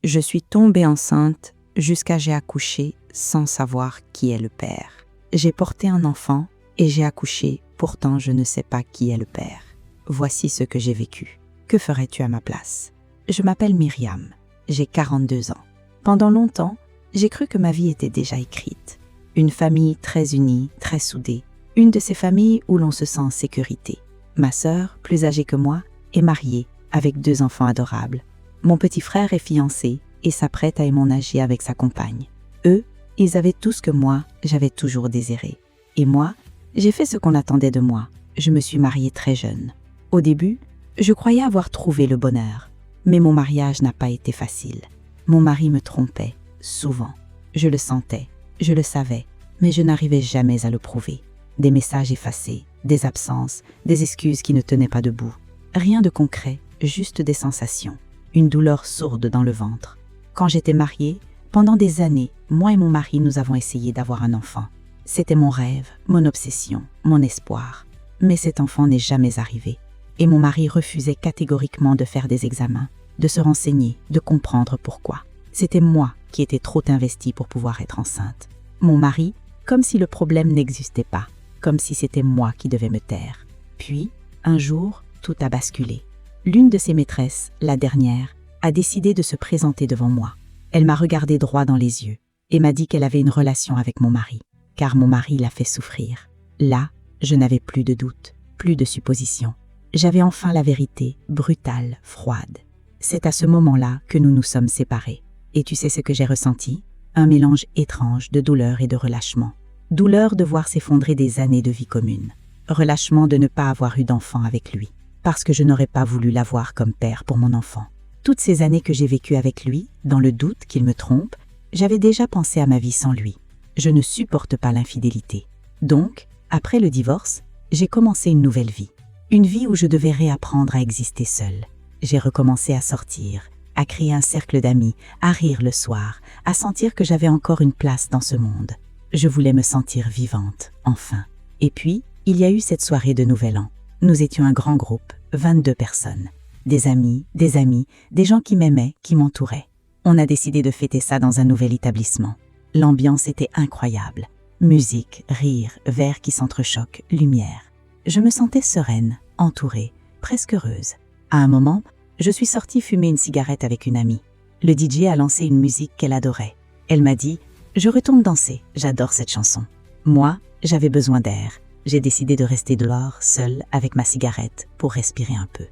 Je suis tombée enceinte jusqu'à j'ai accouché sans savoir qui est le père. J'ai porté un enfant et j'ai accouché, pourtant je ne sais pas qui est le père. Voici ce que j'ai vécu. Que ferais-tu à ma place? Je m'appelle Myriam, j'ai 42 ans. Pendant longtemps, j'ai cru que ma vie était déjà écrite. Une famille très unie, très soudée. Une de ces familles où l'on se sent en sécurité. Ma sœur, plus âgée que moi, est mariée, avec 2 enfants adorables. Mon petit frère est fiancé et s'apprête à éménager avec sa compagne. Eux, ils avaient tout ce que moi, j'avais toujours désiré. Et moi, j'ai fait ce qu'on attendait de moi. Je me suis mariée très jeune. Au début, je croyais avoir trouvé le bonheur. Mais mon mariage n'a pas été facile. Mon mari me trompait, souvent. Je le sentais, je le savais, mais je n'arrivais jamais à le prouver. Des messages effacés, des absences, des excuses qui ne tenaient pas debout. Rien de concret, juste des sensations. Une douleur sourde dans le ventre. Quand j'étais mariée, pendant des années, moi et mon mari, nous avons essayé d'avoir un enfant. C'était mon rêve, mon obsession, mon espoir. Mais cet enfant n'est jamais arrivé. Et mon mari refusait catégoriquement de faire des examens, de se renseigner, de comprendre pourquoi. C'était moi qui étais trop investie pour pouvoir être enceinte. Mon mari, comme si le problème n'existait pas, comme si c'était moi qui devais me taire. Puis, un jour, tout a basculé. L'une de ses maîtresses, la dernière, a décidé de se présenter devant moi. Elle m'a regardé droit dans les yeux et m'a dit qu'elle avait une relation avec mon mari, car mon mari l'a fait souffrir. Là, je n'avais plus de doute, plus de supposition. J'avais enfin la vérité, brutale, froide. C'est à ce moment-là que nous nous sommes séparés. Et tu sais ce que j'ai ressenti? Un mélange étrange de douleur et de relâchement. Douleur de voir s'effondrer des années de vie commune. Relâchement de ne pas avoir eu d'enfant avec lui, parce que je n'aurais pas voulu l'avoir comme père pour mon enfant. Toutes ces années que j'ai vécues avec lui, dans le doute qu'il me trompe, j'avais déjà pensé à ma vie sans lui. Je ne supporte pas l'infidélité. Donc, après le divorce, j'ai commencé une nouvelle vie. Une vie où je devais réapprendre à exister seule. J'ai recommencé à sortir, à créer un cercle d'amis, à rire le soir, à sentir que j'avais encore une place dans ce monde. Je voulais me sentir vivante, enfin. Et puis, il y a eu cette soirée de Nouvel An. Nous étions un grand groupe, 22 personnes. Des amis, des gens qui m'aimaient, qui m'entouraient. On a décidé de fêter ça dans un nouvel établissement. L'ambiance était incroyable. Musique, rire, verres qui s'entrechoquent, lumière. Je me sentais sereine, entourée, presque heureuse. À un moment, je suis sortie fumer une cigarette avec une amie. Le DJ a lancé une musique qu'elle adorait. Elle m'a dit « Je retourne danser, j'adore cette chanson ». Moi, j'avais besoin d'air. J'ai décidé de rester dehors, seule, avec ma cigarette, pour respirer un peu.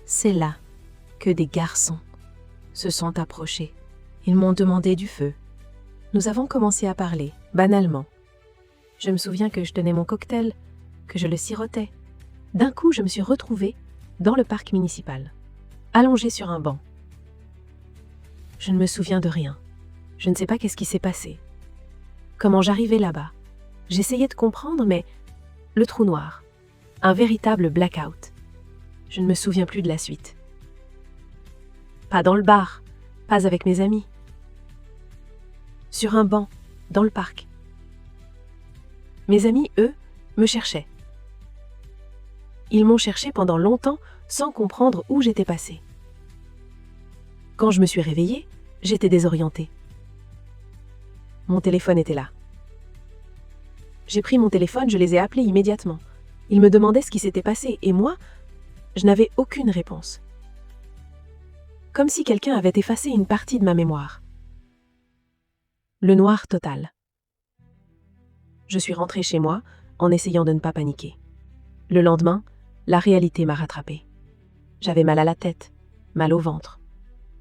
C'est là que des garçons se sont approchés. Ils m'ont demandé du feu. Nous avons commencé à parler, banalement. Je me souviens que je tenais mon cocktail, que je le sirotais. D'un coup, je me suis retrouvée dans le parc municipal, allongée sur un banc. Je ne me souviens de rien. Je ne sais pas qu'est-ce qui s'est passé. Comment j'arrivais là-bas. J'essayais de comprendre, mais le trou noir. Un véritable blackout. Je ne me souviens plus de la suite. Pas dans le bar, pas avec mes amis. Sur un banc, dans le parc. Mes amis, eux, me cherchaient. Ils m'ont cherché pendant longtemps sans comprendre où j'étais passée. Quand je me suis réveillée, j'étais désorientée. Mon téléphone était là. J'ai pris mon téléphone, je les ai appelés immédiatement. Ils me demandaient ce qui s'était passé et moi, je n'avais aucune réponse. Comme si quelqu'un avait effacé une partie de ma mémoire. Le noir total. Je suis rentrée chez moi en essayant de ne pas paniquer. Le lendemain, la réalité m'a rattrapée. J'avais mal à la tête, mal au ventre.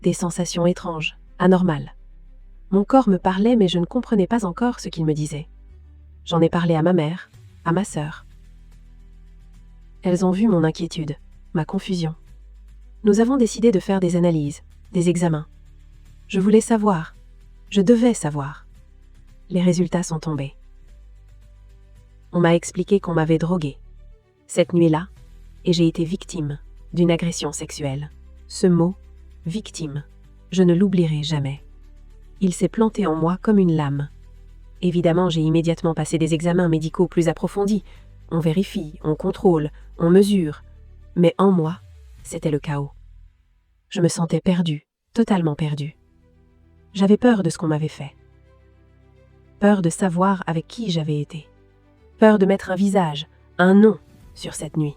Des sensations étranges, anormales. Mon corps me parlait mais je ne comprenais pas encore ce qu'il me disait. J'en ai parlé à ma mère, à ma sœur. Elles ont vu mon inquiétude, ma confusion. Nous avons décidé de faire des analyses, des examens. Je voulais savoir. Je devais savoir. Les résultats sont tombés. On m'a expliqué qu'on m'avait droguée. Cette nuit-là, et j'ai été victime d'une agression sexuelle. Ce mot, victime, je ne l'oublierai jamais. Il s'est planté en moi comme une lame. Évidemment, j'ai immédiatement passé des examens médicaux plus approfondis. On vérifie, on contrôle, on mesure. Mais en moi, c'était le chaos. Je me sentais perdue, totalement perdue. J'avais peur de ce qu'on m'avait fait. Peur de savoir avec qui j'avais été. Peur de mettre un visage, un nom sur cette nuit.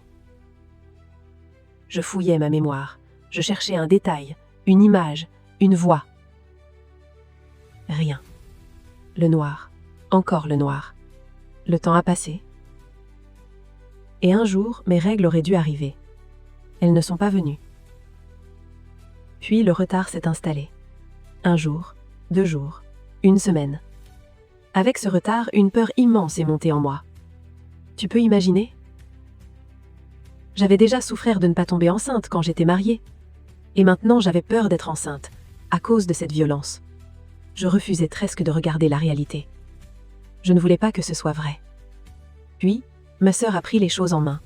Je fouillais ma mémoire. Je cherchais un détail, une image, une voix. Rien. Le noir. Encore le noir. Le temps a passé. Et un jour, mes règles auraient dû arriver. Elles ne sont pas venues. Puis le retard s'est installé. Un jour, 2 jours, 1 semaine. Avec ce retard, une peur immense est montée en moi. Tu peux imaginer ? J'avais déjà souffert de ne pas tomber enceinte quand j'étais mariée. Et maintenant, j'avais peur d'être enceinte, à cause de cette violence. Je refusais presque de regarder la réalité. Je ne voulais pas que ce soit vrai. Puis, ma sœur a pris les choses en main.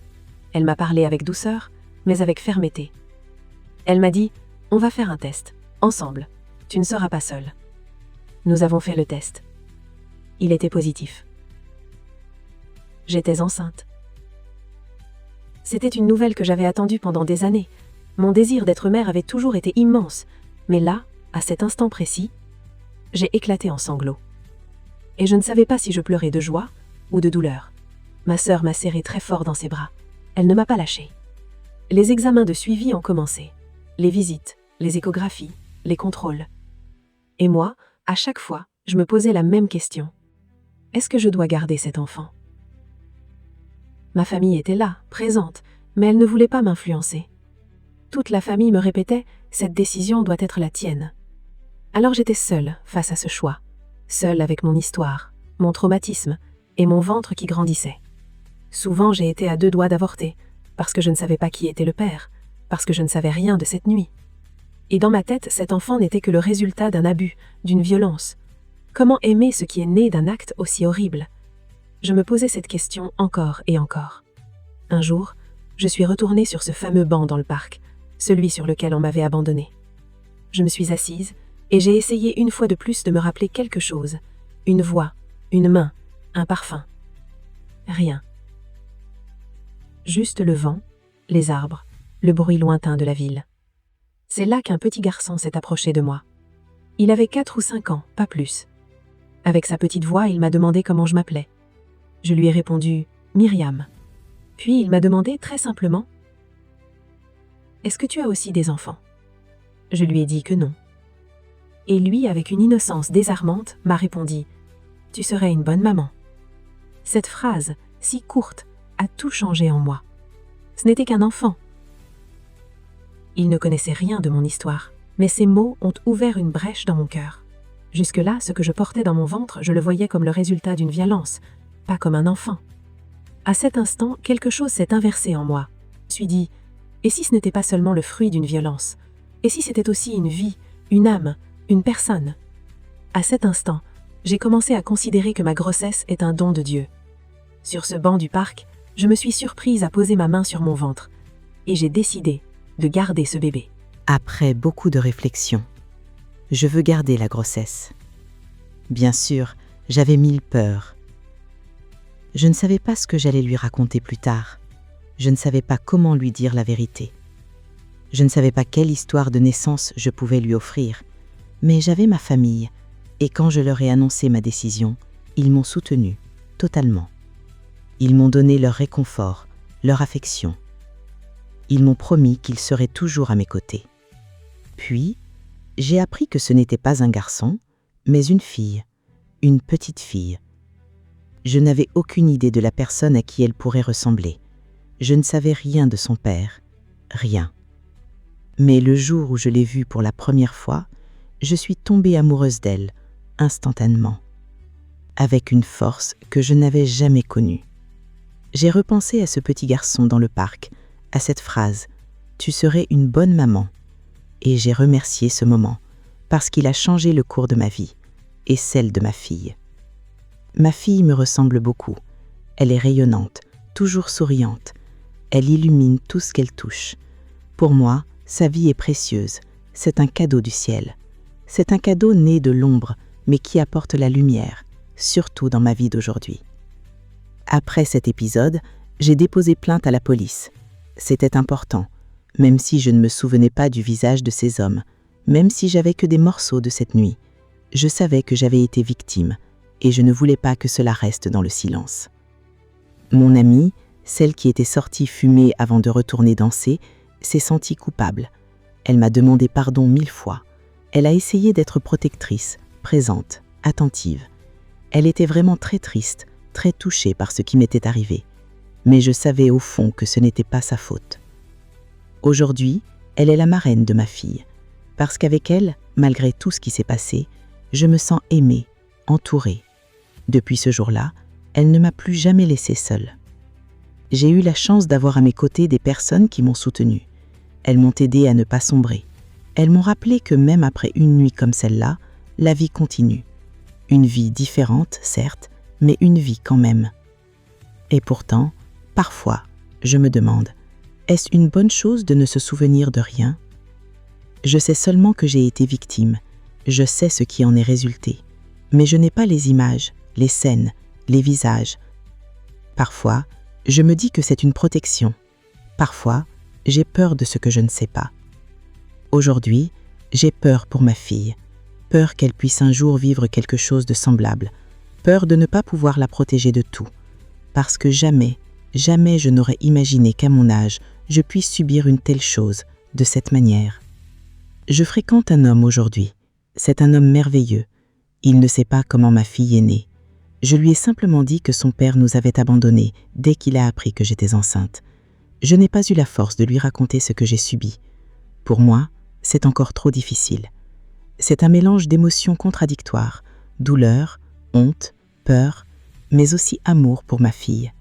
Elle m'a parlé avec douceur, mais avec fermeté. Elle m'a dit « On va faire un test, ensemble. Tu ne seras pas seule. » Nous avons fait le test. Il était positif. J'étais enceinte. C'était une nouvelle que j'avais attendue pendant des années. Mon désir d'être mère avait toujours été immense, mais là, à cet instant précis, j'ai éclaté en sanglots. Et je ne savais pas si je pleurais de joie ou de douleur. Ma sœur m'a serré très fort dans ses bras. Elle ne m'a pas lâchée. Les examens de suivi ont commencé. Les visites, les échographies, les contrôles. Et moi, à chaque fois, je me posais la même question. Est-ce que je dois garder cet enfant ? Ma famille était là, présente, mais elle ne voulait pas m'influencer. Toute la famille me répétait « Cette décision doit être la tienne ». Alors j'étais seule face à ce choix. Seule avec mon histoire, mon traumatisme et mon ventre qui grandissait. Souvent j'ai été à 2 doigts d'avorter, parce que je ne savais pas qui était le père, parce que je ne savais rien de cette nuit. Et dans ma tête, cet enfant n'était que le résultat d'un abus, d'une violence. Comment aimer ce qui est né d'un acte aussi horrible ? Je me posais cette question encore et encore. Un jour, je suis retournée sur ce fameux banc dans le parc, celui sur lequel on m'avait abandonnée. Je me suis assise et j'ai essayé une fois de plus de me rappeler quelque chose. Une voix, une main, un parfum. Rien. Juste le vent, les arbres, le bruit lointain de la ville. C'est là qu'un petit garçon s'est approché de moi. Il avait 4 ou 5 ans, pas plus. Avec sa petite voix, il m'a demandé comment je m'appelais. Je lui ai répondu « Myriam ». Puis il m'a demandé très simplement « Est-ce que tu as aussi des enfants ?» Je lui ai dit que non. Et lui, avec une innocence désarmante, m'a répondu « Tu serais une bonne maman ». Cette phrase, si courte, a tout changé en moi. Ce n'était qu'un enfant. Il ne connaissait rien de mon histoire, mais ces mots ont ouvert une brèche dans mon cœur. Jusque-là, ce que je portais dans mon ventre, je le voyais comme le résultat d'une violence, pas comme un enfant. À cet instant, quelque chose s'est inversé en moi. Je me suis dit, et si ce n'était pas seulement le fruit d'une violence ? Et si c'était aussi une vie, une âme, une personne ? À cet instant, j'ai commencé à considérer que ma grossesse est un don de Dieu. Sur ce banc du parc, je me suis surprise à poser ma main sur mon ventre, et j'ai décidé de garder ce bébé. Après beaucoup de réflexion, je veux garder la grossesse. Bien sûr, j'avais 1000 peurs. Je ne savais pas ce que j'allais lui raconter plus tard. Je ne savais pas comment lui dire la vérité. Je ne savais pas quelle histoire de naissance je pouvais lui offrir. Mais j'avais ma famille, et quand je leur ai annoncé ma décision, ils m'ont soutenue, totalement. Ils m'ont donné leur réconfort, leur affection. Ils m'ont promis qu'ils seraient toujours à mes côtés. Puis, j'ai appris que ce n'était pas un garçon, mais une fille, une petite fille. Je n'avais aucune idée de la personne à qui elle pourrait ressembler. Je ne savais rien de son père, rien. Mais le jour où je l'ai vue pour la première fois, je suis tombée amoureuse d'elle, instantanément, avec une force que je n'avais jamais connue. J'ai repensé à ce petit garçon dans le parc, à cette phrase « Tu serais une bonne maman », et j'ai remercié ce moment, parce qu'il a changé le cours de ma vie, et celle de ma fille. Ma fille me ressemble beaucoup. Elle est rayonnante, toujours souriante. Elle illumine tout ce qu'elle touche. Pour moi, sa vie est précieuse. C'est un cadeau du ciel. C'est un cadeau né de l'ombre, mais qui apporte la lumière, surtout dans ma vie d'aujourd'hui. Après cet épisode, j'ai déposé plainte à la police. C'était important, même si je ne me souvenais pas du visage de ces hommes, même si j'avais que des morceaux de cette nuit. Je savais que j'avais été victime et je ne voulais pas que cela reste dans le silence. Mon amie, celle qui était sortie fumer avant de retourner danser, s'est sentie coupable. Elle m'a demandé pardon 1000 fois. Elle a essayé d'être protectrice, présente, attentive. Elle était vraiment très triste, très touchée par ce qui m'était arrivé. Mais je savais au fond que ce n'était pas sa faute. Aujourd'hui, elle est la marraine de ma fille. Parce qu'avec elle, malgré tout ce qui s'est passé, je me sens aimée, entourée. Depuis ce jour-là, elle ne m'a plus jamais laissée seule. J'ai eu la chance d'avoir à mes côtés des personnes qui m'ont soutenue. Elles m'ont aidée à ne pas sombrer. Elles m'ont rappelé que même après une nuit comme celle-là, la vie continue. Une vie différente, certes, mais une vie quand même. Et pourtant, parfois, je me demande, est-ce une bonne chose de ne se souvenir de rien? Je sais seulement que j'ai été victime. Je sais ce qui en est résulté. Mais je n'ai pas les images, les scènes, les visages. Parfois, je me dis que c'est une protection. Parfois, j'ai peur de ce que je ne sais pas. Aujourd'hui, j'ai peur pour ma fille. Peur qu'elle puisse un jour vivre quelque chose de semblable. Peur de ne pas pouvoir la protéger de tout. Parce que jamais, jamais je n'aurais imaginé qu'à mon âge, je puisse subir une telle chose, de cette manière. Je fréquente un homme aujourd'hui. C'est un homme merveilleux. Il ne sait pas comment ma fille est née. Je lui ai simplement dit que son père nous avait abandonnés dès qu'il a appris que j'étais enceinte. Je n'ai pas eu la force de lui raconter ce que j'ai subi. Pour moi, c'est encore trop difficile. C'est un mélange d'émotions contradictoires, douleur, honte, peur, mais aussi amour pour ma fille.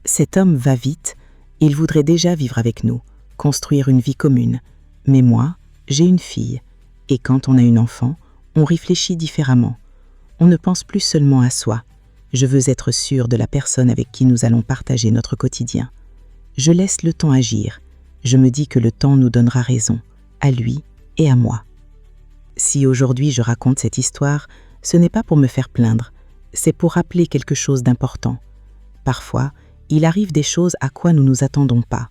Cet homme va vite, il voudrait déjà vivre avec nous, construire une vie commune. Mais moi, j'ai une fille, et quand on a une enfant, on réfléchit différemment. On ne pense plus seulement à soi. Je veux être sûre de la personne avec qui nous allons partager notre quotidien. Je laisse le temps agir. Je me dis que le temps nous donnera raison, à lui et à moi. Si aujourd'hui je raconte cette histoire, ce n'est pas pour me faire plaindre, c'est pour rappeler quelque chose d'important. Parfois, il arrive des choses à quoi nous ne nous attendons pas.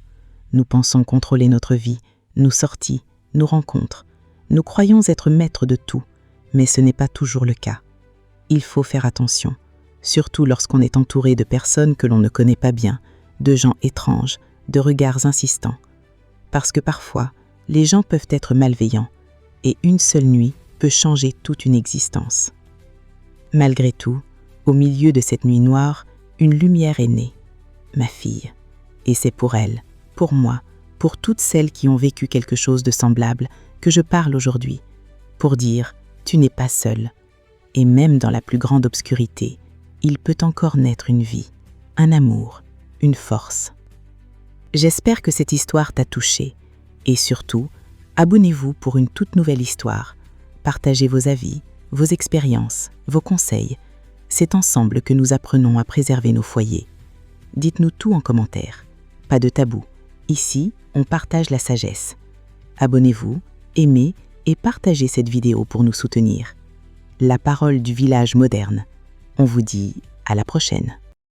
Nous pensons contrôler notre vie, nos sorties, nos rencontres. Nous croyons être maîtres de tout, mais ce n'est pas toujours le cas. Il faut faire attention, surtout lorsqu'on est entouré de personnes que l'on ne connaît pas bien, de gens étranges, de regards insistants. Parce que parfois, les gens peuvent être malveillants, et une seule nuit peut changer toute une existence. Malgré tout, au milieu de cette nuit noire, une lumière est née, ma fille. Et c'est pour elle, pour moi, pour toutes celles qui ont vécu quelque chose de semblable, que je parle aujourd'hui, pour dire « tu n'es pas seule ». Et même dans la plus grande obscurité, il peut encore naître une vie, un amour, une force. J'espère que cette histoire t'a touché, et surtout, abonnez-vous pour une toute nouvelle histoire. Partagez vos avis, vos expériences, vos conseils. C'est ensemble que nous apprenons à préserver nos foyers. Dites-nous tout en commentaire. Pas de tabou. Ici, on partage la sagesse. Abonnez-vous, aimez et partagez cette vidéo pour nous soutenir. La parole du village moderne. On vous dit à la prochaine.